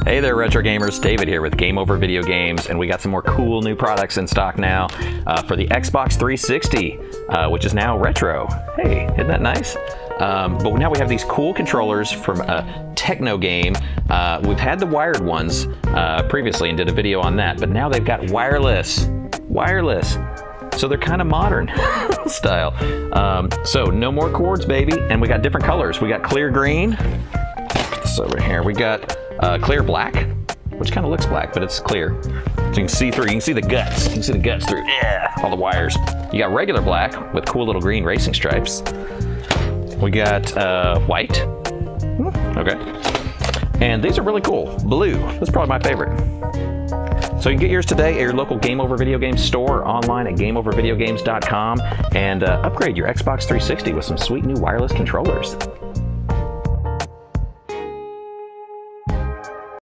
Hey there, retro gamers. David here with Game Over Video Games, and we got some more cool new products in stock now for the Xbox 360, which is now retro. Hey, isn't that nice? But now we have these cool controllers from a Techno Game. We've had the wired ones previously and did a video on that, but now they've got wireless. So they're kind of modern style. So no more cords, baby, and we got different colors. We got clear green. So over here we got clear black, which kind of looks black, but it's clear. So you can see through. You can see the guts. You can see the guts through all the wires. You got regular black with cool little green racing stripes. We got white. Okay. And these are really cool. Blue. That's probably my favorite. So you can get yours today at your local Game Over Video Games store, online at GameOverVideoGames.com, and upgrade your Xbox 360 with some sweet new wireless controllers.